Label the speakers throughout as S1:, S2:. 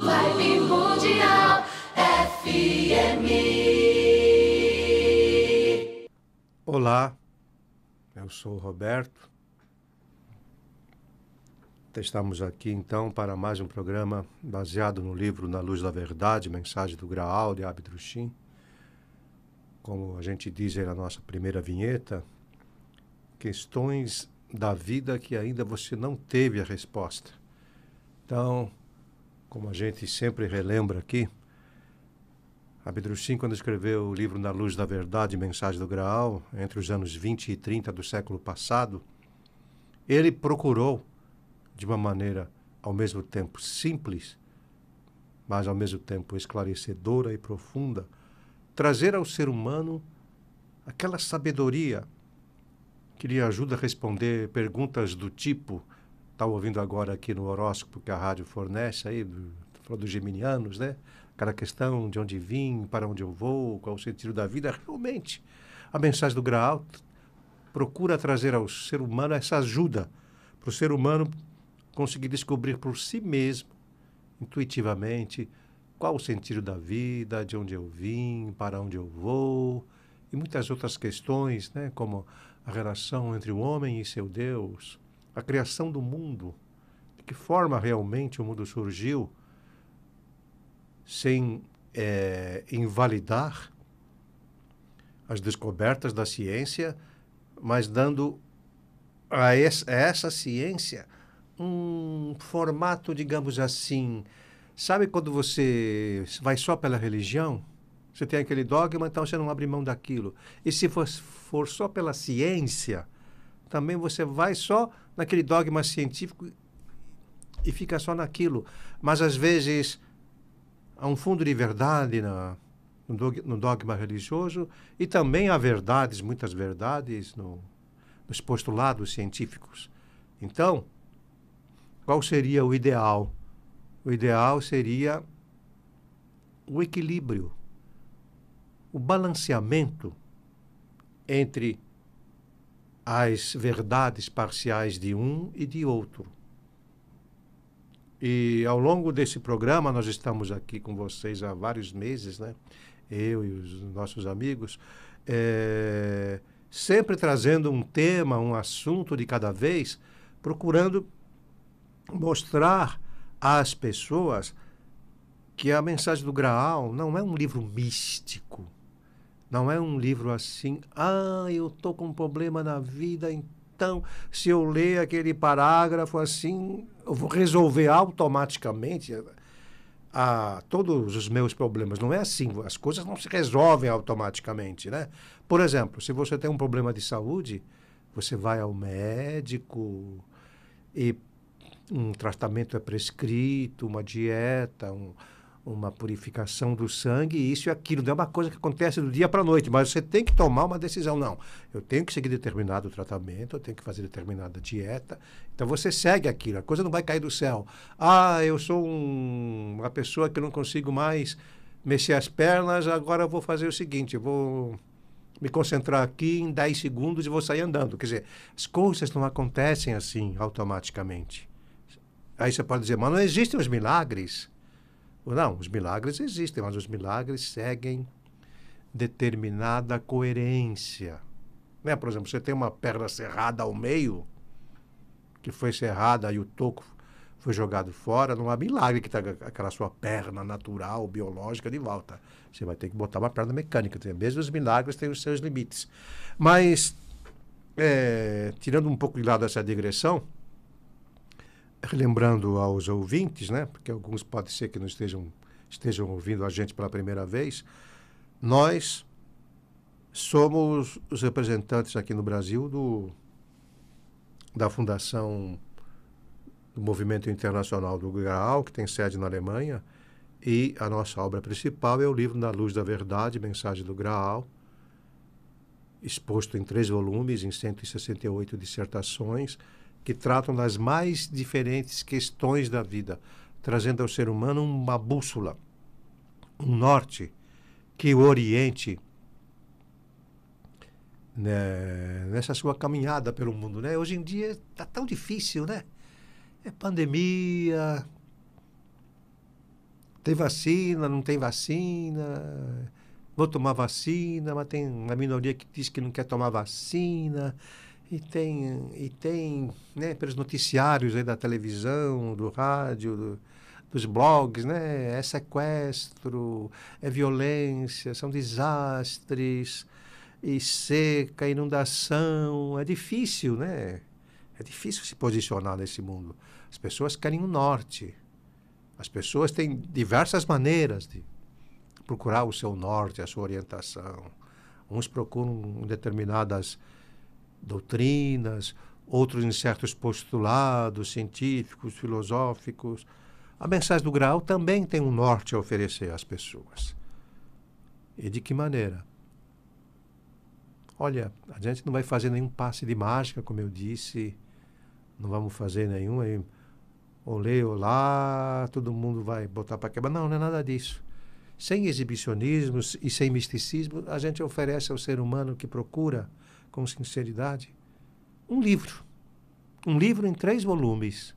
S1: Vibe Mundial FM.
S2: Olá, eu sou o Roberto. Estamos aqui então para mais um programa baseado no livro Na Luz da Verdade, Mensagem do Graal, de Abid Rushim. Como a gente diz aí na nossa primeira vinheta, questões da vida que ainda você não teve a resposta. Então, como a gente sempre relembra aqui, Abid Rushim, quando escreveu o livro Na Luz da Verdade, Mensagem do Graal, entre os anos 20 e 30 do século passado, ele procurou, de uma maneira ao mesmo tempo simples, mas ao mesmo tempo esclarecedora e profunda, trazer ao ser humano aquela sabedoria que lhe ajuda a responder perguntas do tipo, está ouvindo agora aqui no horóscopo que a rádio fornece, aí, falou dos geminianos, né? Aquela questão de onde vim, para onde eu vou, qual o sentido da vida. Realmente, a mensagem do Graal procura trazer ao ser humano essa ajuda, para o ser humano conseguir descobrir por si mesmo, intuitivamente, qual o sentido da vida, de onde eu vim, para onde eu vou, e muitas outras questões, né, como a relação entre o homem e seu Deus, a criação do mundo, de que forma realmente o mundo surgiu, sem invalidar as descobertas da ciência, mas dando a essa ciência um formato, digamos assim. Sabe quando você vai só pela religião? Você tem aquele dogma, então você não abre mão daquilo. E se for só pela ciência, também você vai só naquele dogma científico e fica só naquilo. Mas, às vezes, há um fundo de verdade no dogma religioso e também há verdades, muitas verdades, nos postulados científicos. Então, qual seria o ideal? O ideal seria o equilíbrio, o balanceamento entre as verdades parciais de um e de outro. E ao longo desse programa, nós estamos aqui com vocês há vários meses, né? Eu e os nossos amigos, sempre trazendo um tema, um assunto de cada vez, procurando mostrar às pessoas que a mensagem do Graal não é um livro místico, não é um livro assim, eu estou com um problema na vida, então se eu ler aquele parágrafo assim, eu vou resolver automaticamente todos os meus problemas. Não é assim, as coisas não se resolvem automaticamente, né? Por exemplo, se você tem um problema de saúde, você vai ao médico e um tratamento é prescrito, uma dieta, uma purificação do sangue, isso e aquilo. Não é uma coisa que acontece do dia para a noite, mas você tem que tomar uma decisão. Não, eu tenho que seguir determinado tratamento, eu tenho que fazer determinada dieta. Então você segue aquilo, a coisa não vai cair do céu. Eu sou uma pessoa que não consigo mais mexer as pernas, agora eu vou fazer o seguinte, eu vou me concentrar aqui em 10 segundos e vou sair andando. Quer dizer, as coisas não acontecem assim automaticamente. Aí você pode dizer, mas não existem os milagres. Não, os milagres existem, mas os milagres seguem determinada coerência. Né? Por exemplo, você tem uma perna serrada ao meio, que foi serrada e o toco foi jogado fora, não há milagre que traga aquela sua perna natural, biológica de volta. Você vai ter que botar uma perna mecânica. Mesmo os milagres têm os seus limites. Mas, tirando um pouco de lado essa digressão, relembrando aos ouvintes, né, porque alguns pode ser que não estejam ouvindo a gente pela primeira vez, nós somos os representantes aqui no Brasil da Fundação do Movimento Internacional do Graal, que tem sede na Alemanha, e a nossa obra principal é o livro Na Luz da Verdade, Mensagem do Graal, exposto em 3 volumes, em 168 dissertações, que tratam das mais diferentes questões da vida, trazendo ao ser humano uma bússola, um norte que o oriente, né, nessa sua caminhada pelo mundo, né? Hoje em dia está tão difícil, né? É pandemia, Tem vacina, não tem vacina, vou tomar vacina, mas tem uma minoria que diz que não quer tomar vacina, e tem, né, pelos noticiários aí da televisão, do rádio, dos blogs, né, é sequestro, é violência, são desastres, e seca, inundação, é difícil, né? É difícil se posicionar nesse mundo. As pessoas querem o norte. As pessoas têm diversas maneiras de procurar o seu norte, a sua orientação. Uns procuram determinadas doutrinas, outros em certos postulados científicos, filosóficos. A mensagem do Graal também tem um norte a oferecer às pessoas. E de que maneira? Olha, a gente não vai fazer nenhum passe de mágica, como eu disse, não vamos fazer nenhum aí, olê, olá, todo mundo vai botar para quebrar. Não, não é nada disso. Sem exibicionismos e sem misticismo, a gente oferece ao ser humano que procura, com sinceridade, um livro. Um livro em 3 volumes,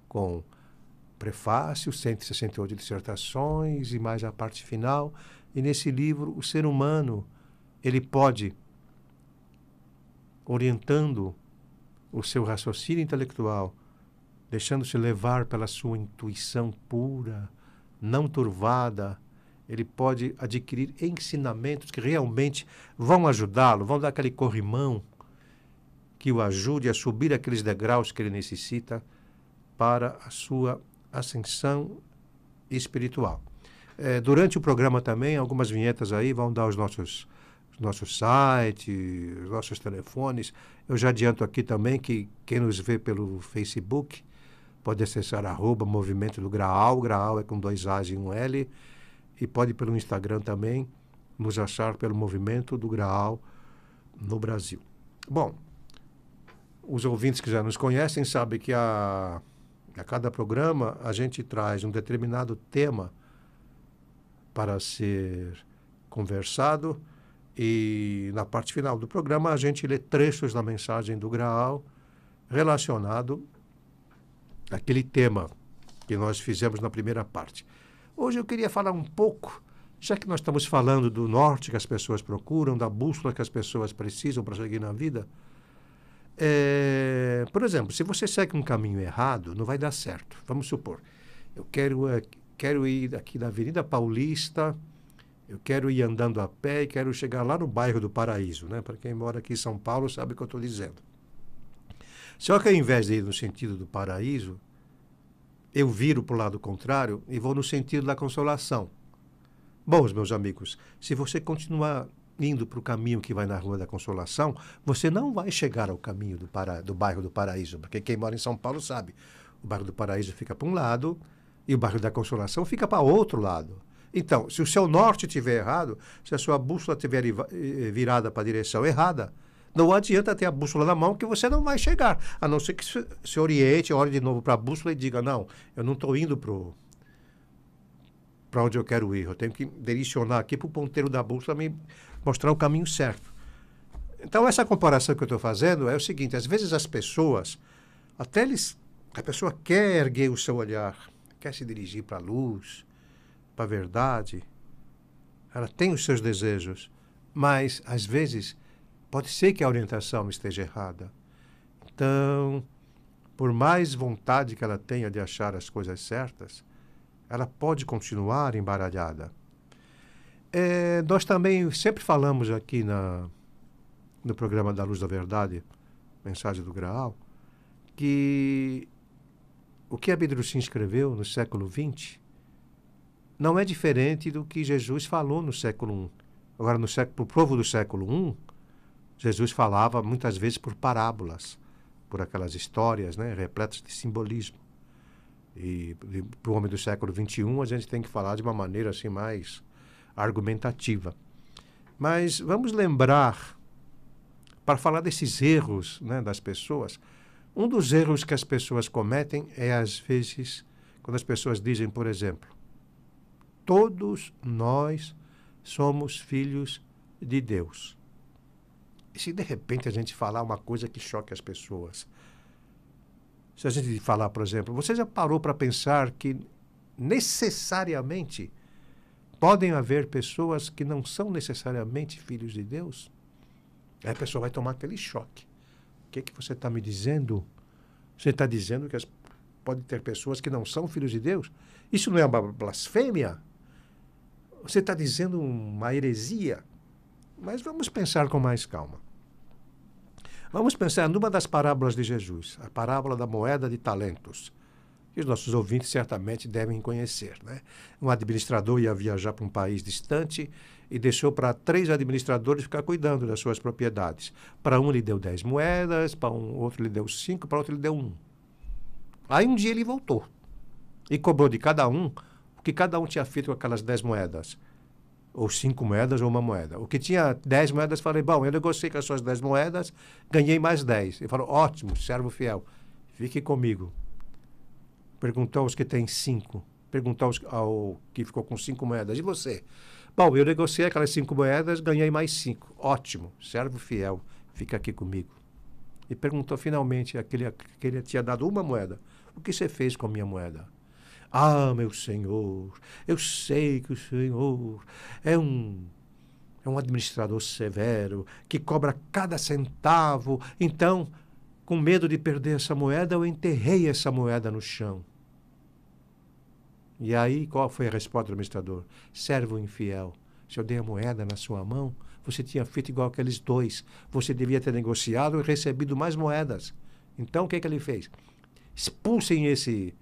S2: com prefácio, 168 dissertações e mais a parte final. E nesse livro, o ser humano, ele pode, orientando o seu raciocínio intelectual, deixando-se levar pela sua intuição pura, não turvada, ele pode adquirir ensinamentos que realmente vão ajudá-lo, vão dar aquele corrimão que o ajude a subir aqueles degraus que ele necessita para a sua ascensão espiritual. Durante o programa também, algumas vinhetas aí vão dar os nossos sites, os nossos telefones. Eu já adianto aqui também que quem nos vê pelo Facebook pode acessar @Movimento do Graal. Graal é com 2 A's e 1 L. E pode pelo Instagram também nos achar pelo Movimento do Graal no Brasil. Bom, os ouvintes que já nos conhecem sabem que a cada programa a gente traz um determinado tema para ser conversado. E na parte final do programa a gente lê trechos da mensagem do Graal relacionado àquele tema que nós fizemos na primeira parte. Hoje eu queria falar um pouco, já que nós estamos falando do norte que as pessoas procuram, da bússola que as pessoas precisam para seguir na vida. Por exemplo, se você segue um caminho errado, não vai dar certo. Vamos supor, eu quero ir aqui da Avenida Paulista, eu quero ir andando a pé e quero chegar lá no bairro do Paraíso, né? Para quem mora aqui em São Paulo sabe o que eu estou dizendo. Só que ao invés de ir no sentido do Paraíso, eu viro para o lado contrário e vou no sentido da Consolação. Bom, meus amigos, se você continuar indo para o caminho que vai na Rua da Consolação, você não vai chegar ao caminho do bairro do Paraíso, porque quem mora em São Paulo sabe, o bairro do Paraíso fica para um lado e o bairro da Consolação fica para outro lado. Então, se o seu norte estiver errado, se a sua bússola estiver virada para a direção errada, não adianta ter a bússola na mão que você não vai chegar. A não ser que se oriente, olhe de novo para a bússola e diga, não, eu não estou indo para onde eu quero ir. Eu tenho que direcionar aqui para o ponteiro da bússola me mostrar o caminho certo. Então, essa comparação que eu estou fazendo é o seguinte, às vezes as pessoas, a pessoa quer erguer o seu olhar, quer se dirigir para a luz, para a verdade, ela tem os seus desejos, mas, às vezes, pode ser que a orientação esteja errada. Então, por mais vontade que ela tenha de achar as coisas certas, ela pode continuar embaralhada. Nós também sempre falamos aqui no programa da Luz da Verdade, Mensagem do Graal, que o que Abdrucim escreveu no século XX não é diferente do que Jesus falou no século I. Agora, para o povo do século I, Jesus falava muitas vezes por parábolas, por aquelas histórias, né, repletas de simbolismo. E para o homem do século XXI, a gente tem que falar de uma maneira assim mais argumentativa. Mas vamos lembrar, para falar desses erros, né, das pessoas, um dos erros que as pessoas cometem é, às vezes, quando as pessoas dizem, por exemplo, todos nós somos filhos de Deus. E se de repente a gente falar uma coisa que choque as pessoas? Se a gente falar, por exemplo, você já parou para pensar que necessariamente podem haver pessoas que não são necessariamente filhos de Deus? Aí a pessoa vai tomar aquele choque. O que você está me dizendo? Você está dizendo que pode ter pessoas que não são filhos de Deus? Isso não é uma blasfêmia? Você está dizendo uma heresia? Mas vamos pensar com mais calma. Vamos pensar numa das parábolas de Jesus, a parábola da moeda de talentos, que os nossos ouvintes certamente devem conhecer, né? Um administrador ia viajar para um país distante e deixou para 3 administradores ficar cuidando das suas propriedades. Para um ele deu 10 moedas, para um outro ele deu 5, para outro ele deu 1. Aí um dia ele voltou e cobrou de cada um o que cada um tinha feito com aquelas 10 moedas. Ou 5 moedas ou 1 moeda. O que tinha 10 moedas, falei, bom, eu negociei com as suas 10 moedas, ganhei mais 10. Ele falou, ótimo, servo fiel, fique comigo. Perguntou aos que têm 5. Perguntou ao que ficou com 5 moedas. E você? Bom, eu negociei aquelas 5 moedas, ganhei mais 5. Ótimo, servo fiel, fica aqui comigo. E perguntou finalmente àquele que ele tinha dado 1 moeda. O que você fez com a minha moeda? Ah, meu Senhor, eu sei que o Senhor é um administrador severo, que cobra cada centavo. Então, com medo de perder essa moeda, eu enterrei essa moeda no chão. E aí, qual foi a resposta do administrador? Servo infiel, se eu dei a moeda na sua mão, você tinha feito igual aqueles 2. Você devia ter negociado e recebido mais moedas. Então, o que ele fez? Expulsem esse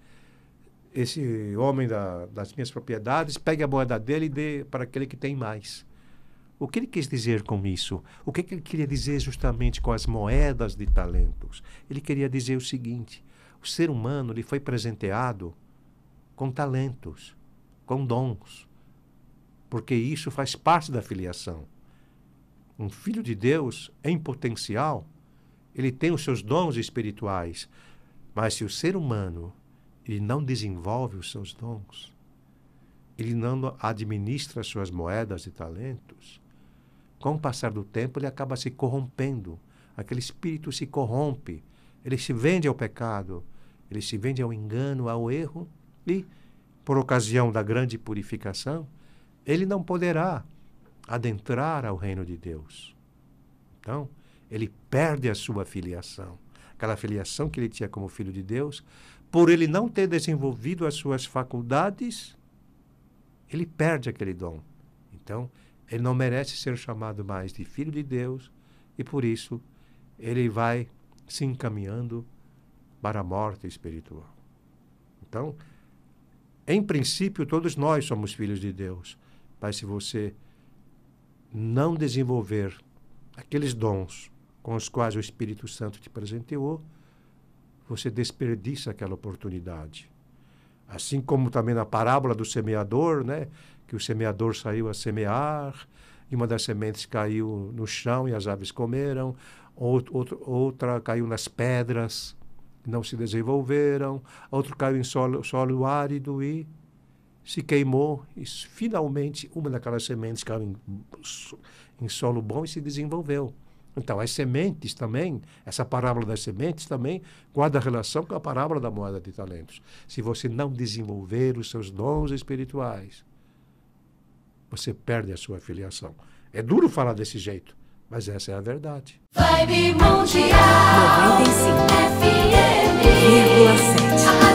S2: homem das minhas propriedades, pegue a moeda dele e dê para aquele que tem mais. O que ele quis dizer com isso? O que ele queria dizer justamente com as moedas de talentos? Ele queria dizer o seguinte: o ser humano lhe foi presenteado com talentos, com dons, porque isso faz parte da filiação. Um filho de Deus, em potencial, ele tem os seus dons espirituais, mas se o ser humano ele não desenvolve os seus dons, ele não administra as suas moedas e talentos, com o passar do tempo ele acaba se corrompendo. Aquele espírito se corrompe, ele se vende ao pecado, ele se vende ao engano, ao erro, e, por ocasião da grande purificação, ele não poderá adentrar ao reino de Deus. Então, ele perde a sua filiação, aquela filiação que ele tinha como filho de Deus. Por ele não ter desenvolvido as suas faculdades, ele perde aquele dom. Então, ele não merece ser chamado mais de filho de Deus e, por isso, ele vai se encaminhando para a morte espiritual. Então, em princípio, todos nós somos filhos de Deus. Mas se você não desenvolver aqueles dons com os quais o Espírito Santo te presenteou, você desperdiça aquela oportunidade. Assim como também na parábola do semeador, né? Que o semeador saiu a semear, e uma das sementes caiu no chão e as aves comeram, outra caiu nas pedras, não se desenvolveram, outro caiu em solo árido e se queimou, e finalmente uma daquelas sementes caiu em solo bom e se desenvolveu. Então, as sementes também, essa parábola das sementes também guarda relação com a parábola da moeda de talentos. Se você não desenvolver os seus dons espirituais, você perde a sua filiação. É duro falar desse jeito, mas essa é a verdade.
S1: Vibe Mundial
S3: 95,7.
S1: 95,7